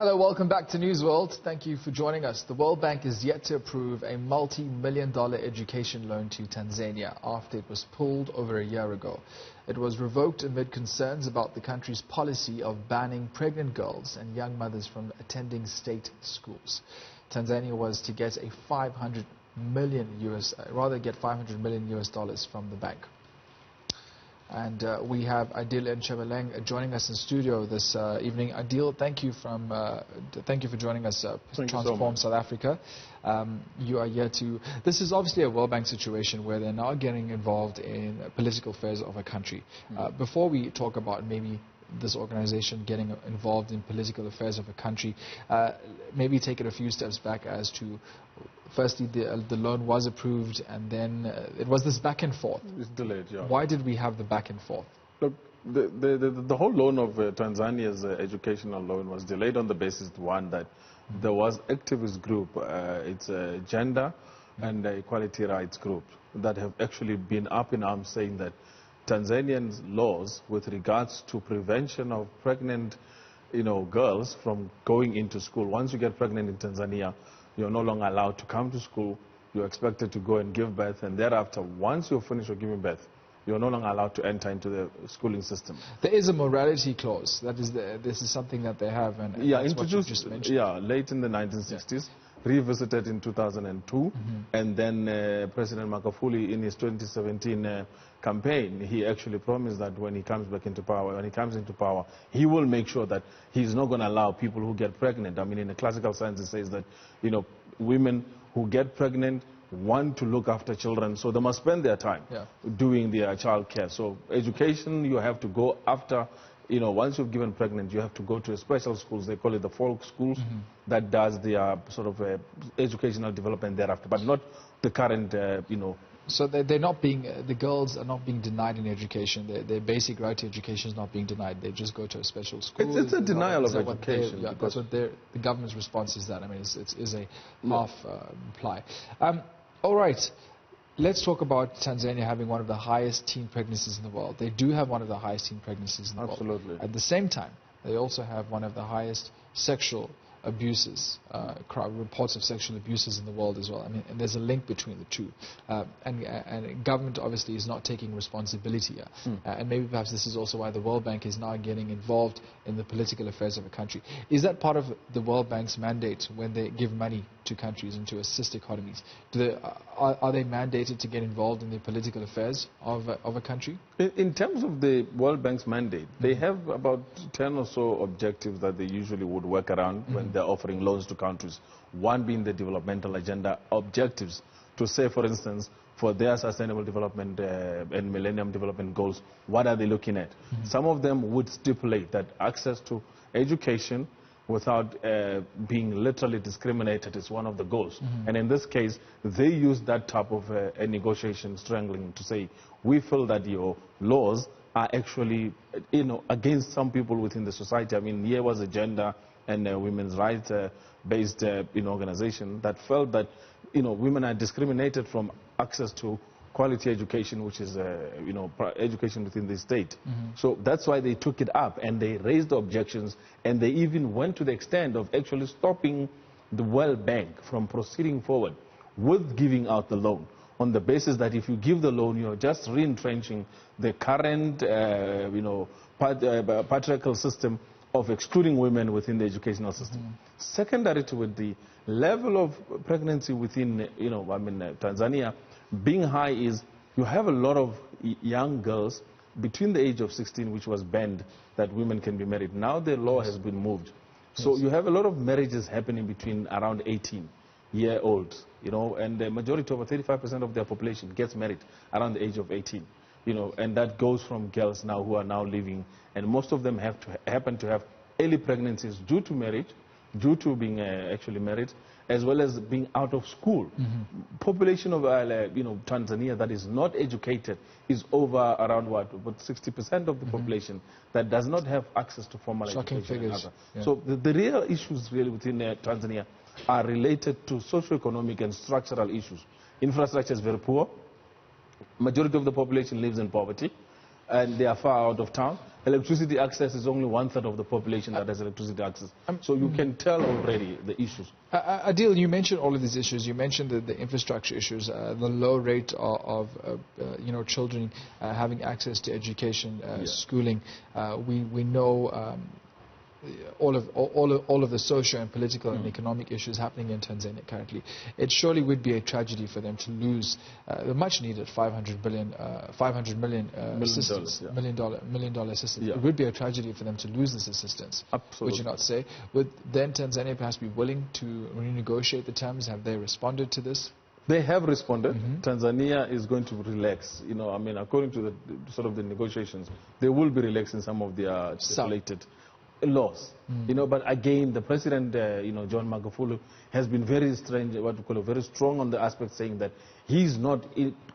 Hello, welcome back to News World. Thank you for joining us. The World Bank is yet to approve a multi-million-dollar education loan to Tanzania after it was pulled over a year ago. It was revoked amid concerns about the country's policy of banning pregnant girls and young mothers from attending state schools. Tanzania was to get a $500 million US from the bank. And we have Adil Nchabeleng joining us in studio this evening. Adil, thank you for joining us. Transform South Africa. You are here to. This is obviously a World Bank situation where they're now getting involved in political affairs of a country. Before we talk about maybe this organization getting involved in political affairs of a country, maybe take it a few steps back as to. Firstly, the loan was approved, and then it was this back and forth. It's delayed, yeah. Why did we have the back and forth? Look, the whole loan of Tanzania's educational loan was delayed on the basis, one, that there was activist group, it's a gender and equality rights group, that have actually been up in arms saying that Tanzanian laws with regards to prevention of pregnant girls from going into school. Once you get pregnant in Tanzania, you're no longer allowed to come to school. You're expected to go and give birth, and thereafter, once you're finished with giving birth, you're no longer allowed to enter into the schooling system. There is a morality clause. That is, this is something that they have, and yeah, that's introduced, what you just mentioned. Yeah, late in the 1960s, revisited in 2002, and then President Magufuli, in his 2017 campaign, he actually promised that when he comes into power, he will make sure that he's not going to allow people who get pregnant. I mean, in the classical science, it says that, women who get pregnant want to look after children, so they must spend their time doing their child care. So education, you have to go after, once you've given pregnant, you have to go to special schools. They call it the folk schools, that does their sort of educational development thereafter, but not the current, So they're not being, the girls are not being denied in education. Their basic right to education is not being denied. They just go to a special school. It's a denial of education. That's what the government's response is. That, I mean, it is a half reply. All right, let's talk about Tanzania having one of the highest teen pregnancies in the world. They do have one of the highest teen pregnancies in the world. Absolutely. At the same time, they also have one of the highest sexual abuses, reports of sexual abuses in the world as well. I mean, and there's a link between the two. And government obviously is not taking responsibility here. And maybe perhaps this is also why the World Bank is now getting involved in the political affairs of a country. Is that part of the World Bank's mandate when they give money to countries and to assist economies? Are they mandated to get involved in the political affairs of a country? In terms of the World Bank's mandate, they have about 10 or so objectives that they usually would work around when they're offering loans to countries. One being the developmental agenda objectives, to say, for instance, for their sustainable development and millennium development goals, what are they looking at? Some of them would stipulate that access to education without being literally discriminated is one of the goals. And in this case, they use that type of a negotiation strangling to say, we feel that your laws are actually, against some people within the society. I mean, here was a gender and women's rights based organization that felt that women are discriminated from access to quality education, which is education within the state. So that's why they took it up, and they raised the objections, and they even went to the extent of actually stopping the World Bank from proceeding forward with giving out the loan, on the basis that if you give the loan, you're just re-entrenching the current patriarchal system of excluding women within the educational system. Secondary to it, the level of pregnancy within, Tanzania being high is you have a lot of young girls between the age of 16, which was banned, that women can be married. Now the law has been moved. So you have a lot of marriages happening between around 18-year-olds, and the majority, over 35% of their population gets married around the age of 18. And that goes from girls now who are now living, and most of them happen to have early pregnancies due to marriage, due to being actually married, as well as being out of school. Population of Tanzania that is not educated is over around about 60% of the population that does not have access to formal education. Figures. So the real issues really within Tanzania are related to socio-economic and structural issues. Infrastructure is very poor. Majority of the population lives in poverty, and they are far out of town. electricity access is only 1/3 of the population that has electricity access. So you can tell already the issues. Adil, you mentioned all of these issues. You mentioned the infrastructure issues, the low rate of children having access to education, schooling. We know all of the social and political and economic issues happening in Tanzania currently. It surely would be a tragedy for them to lose the much needed $500 million assistance, million dollar assistance. Yeah. It would be a tragedy for them to lose this assistance. Absolutely. Would you not say? Would then Tanzania perhaps be willing to renegotiate the terms? Have they responded to this? They have responded. Tanzania is going to relax. According to the sort of the negotiations, they will be relaxing some of their stipulated laws. But again, the president, John Magufuli, has been very strange, very strong on the aspect, saying that he's not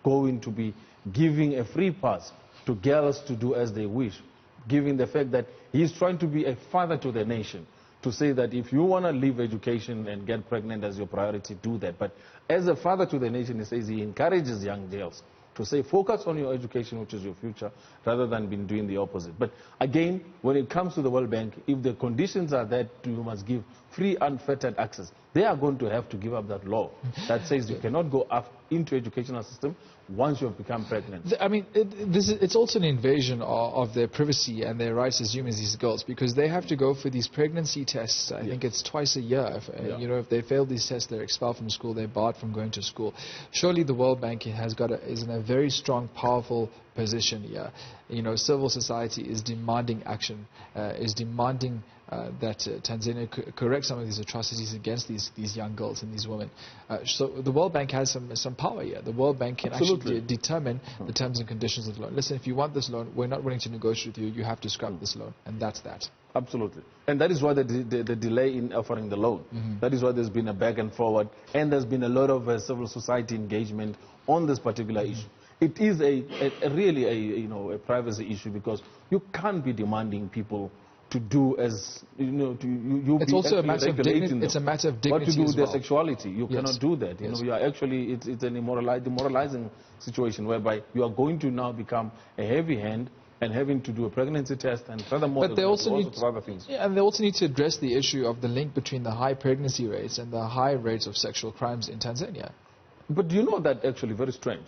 going to be giving a free pass to girls to do as they wish, given the fact that he's trying to be a father to the nation, to say that if you want to leave education and get pregnant as your priority, do that. But as a father to the nation, he says he encourages young girls to say, focus on your education, which is your future, rather than being doing the opposite. But again, when it comes to the World Bank, if the conditions are that you must give free, unfettered access, they are going to have to give up that law that says you cannot go up into educational system once you have become pregnant. I mean, it's also an invasion of their privacy and their rights as humans, these girls, because they have to go for these pregnancy tests. I think it's twice a year. If they fail these tests, they're expelled from school, they're barred from going to school. Surely the World Bank is in a very strong, powerful position here. Civil society is demanding action, is demanding that Tanzania correct some of these atrocities against these young girls and these women. So the World Bank has some power here. The World Bank can actually determine the terms and conditions of the loan. Listen, if you want this loan, we're not willing to negotiate with you. You have to scrap this loan, and that's that. Absolutely. And that is why the delay in offering the loan. That is why there's been a back and forward, and there's been a lot of civil society engagement on this particular issue. It is really a privacy issue, because you can't be demanding people to do as it's also a matter of dignity. It's a matter of dignity. What to do with their sexuality? You cannot do that. You are actually it's a demoralizing situation whereby you are going to now become a heavy hand and having to do a pregnancy test, and furthermore, but they also need other things. And they also need to address the issue of the link between the high pregnancy rates and the high rates of sexual crimes in Tanzania. But you know that actually very strange.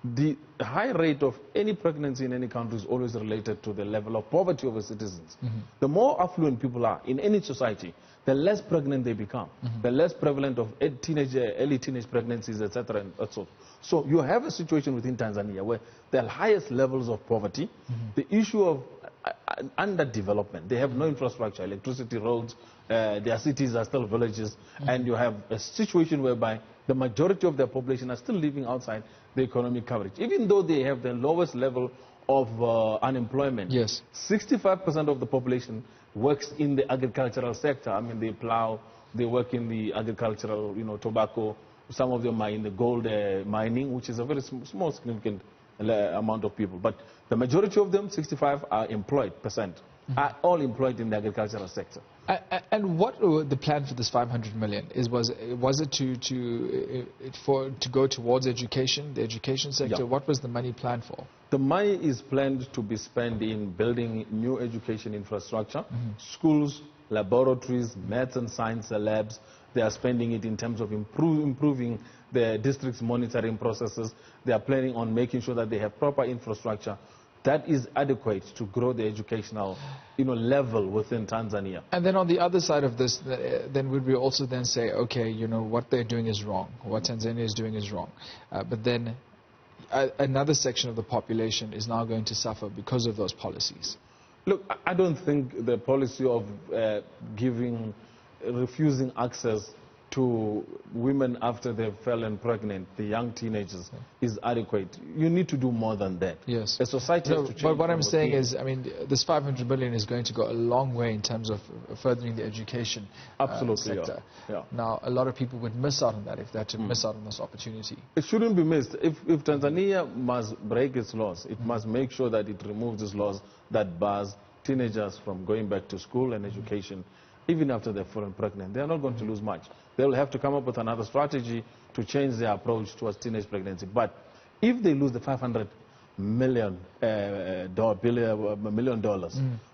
The high rate of any pregnancy in any country is always related to the level of poverty of the citizens. The more affluent people are in any society, the less pregnant they become, the less prevalent of early teenage pregnancies, etc. So you have a situation within Tanzania where the highest levels of poverty, the issue of underdevelopment, they have no infrastructure, electricity, roads, their cities are still villages, and you have a situation whereby the majority of their population are still living outside the economic coverage, even though they have the lowest level of unemployment. Yes. 65% of the population works in the agricultural sector. I mean, they plow, they work in the agricultural, tobacco. Some of them are in the gold mining, which is a very small, significant amount of people. But the majority of them, 65%, are employed, are all employed in the agricultural sector. And what the plan for this 500 million is? Was it to go towards education, the education sector? What was the money planned for? The money is planned to be spent in building new education infrastructure, schools, laboratories, maths and science labs. They are spending it in terms of improving the district's monitoring processes. They are planning on making sure that they have proper infrastructure that is adequate to grow the educational level within Tanzania. And then on the other side of this, then would we also then say, okay, what they're doing is wrong, what Tanzania is doing is wrong, but then another section of the population is now going to suffer because of those policies? Look, I don't think the policy of refusing access to women after they've fallen pregnant, the young teenagers, is adequate. You need to do more than that. Yes. A society has to change. But what I'm saying is, this 500 billion is going to go a long way in terms of furthering the education sector. Yeah. Now, a lot of people would miss out on that if they had to miss out on this opportunity. It shouldn't be missed. If Tanzania must break its laws, it must make sure that it removes these laws that bars teenagers from going back to school and education. Even after they've fallen pregnant, they are not going to lose much. They will have to come up with another strategy to change their approach towards teenage pregnancy. But if they lose the 500 million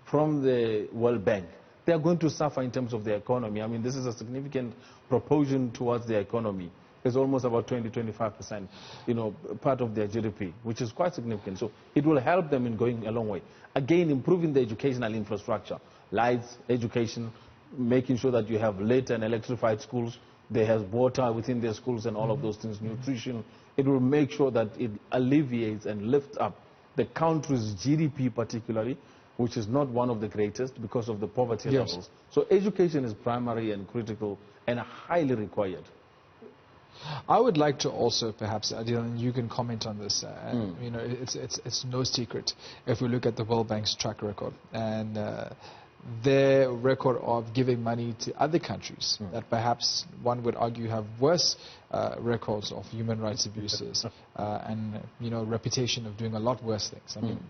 from the World Bank, they are going to suffer in terms of the economy. I mean, this is a significant proportion towards the economy. It's almost about 20-25%, part of their GDP, which is quite significant. So it will help them in going a long way. Again, improving the educational infrastructure, lights, education, making sure that you have lit and electrified schools, they have water within their schools and all of those things, nutrition. It will make sure that it alleviates and lifts up the country's GDP particularly, which is not one of the greatest because of the poverty levels. So education is primary and critical and highly required. I would like to also, perhaps, Adil, and you can comment on this. It's no secret if we look at the World Bank's track record and their record of giving money to other countries that perhaps one would argue have worse records of human rights abuses and reputation of doing a lot worse things. I mean,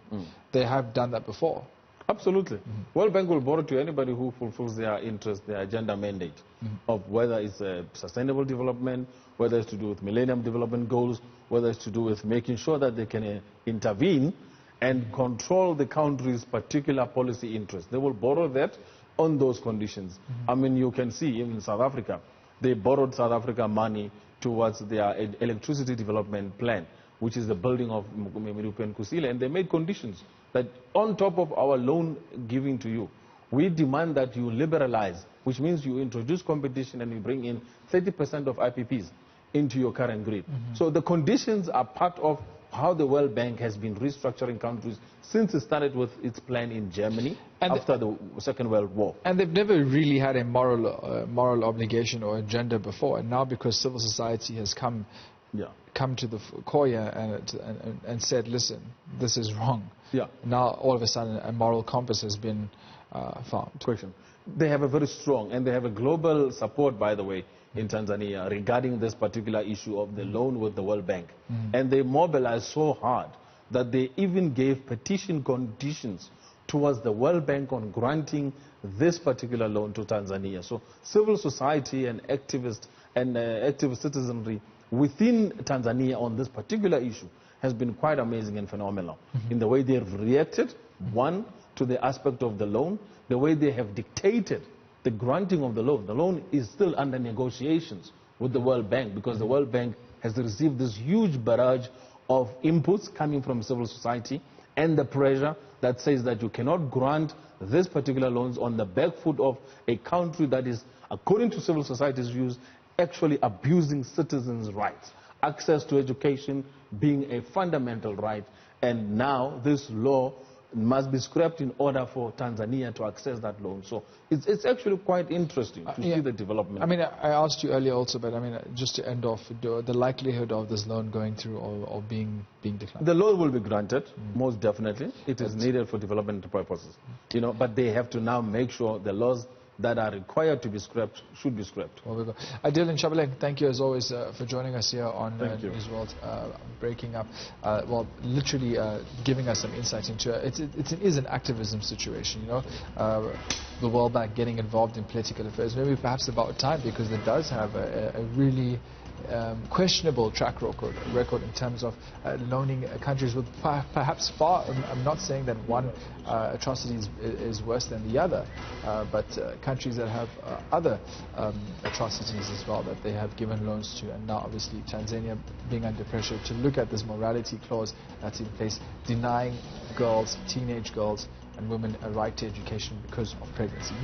they have done that before. Absolutely. World Bank will borrow to anybody who fulfills their interest, their agenda mandate of whether it's sustainable development, whether it's to do with Millennium Development Goals, whether it's to do with making sure that they can intervene and control the country's particular policy interests. They will borrow that on those conditions. I mean, you can see even in South Africa, they borrowed South Africa money towards their electricity development plan, which is the building of Kusile, and they made conditions that on top of our loan giving to you, we demand that you liberalize, which means you introduce competition and you bring in 30% of IPPs into your current grid. So the conditions are part of how the World Bank has been restructuring countries since it started with its plan in Germany after the Second World War. And they've never really had a moral obligation or agenda before, and now because civil society has come to the core and said, listen, this is wrong. Now all of a sudden a moral compass has been found. They have a very strong, and they have a global support, by the way, in Tanzania regarding this particular issue of the loan with the World Bank. And they mobilized so hard that they even gave petition conditions towards the World Bank on granting this particular loan to Tanzania. So civil society and activists and active citizenry within Tanzania on this particular issue has been quite amazing and phenomenal in the way they have reacted, one, to the aspect of the loan, the way they have dictated the granting of the loan. The loan is still under negotiations with the World Bank because the World Bank has received this huge barrage of inputs coming from civil society and the pressure that says that you cannot grant this particular loans on the back foot of a country that is, according to civil society's views, actually abusing citizens' rights. Access to education being a fundamental right, and now this law must be scrapped in order for Tanzania to access that loan. So it's actually quite interesting to see the development. I mean, I asked you earlier also, but I mean, just to end off, the likelihood of this loan going through or being declined. The loan will be granted, most definitely. It is needed for development purposes. But they have to now make sure the laws that are required to be scrapped should be scrapped. Well, we go. Adil Nchabeleng, thank you as always for joining us here on News World, breaking up, literally giving us some insight into it. It is an activism situation, the World Bank getting involved in political affairs. Maybe perhaps about time, because it does have a really questionable track record in terms of loaning countries with perhaps far. I'm not saying that one atrocity is worse than the other, but countries that have other atrocities as well that they have given loans to, and now obviously Tanzania being under pressure to look at this morality clause that's in place, denying girls, teenage girls and women, a right to education because of pregnancy.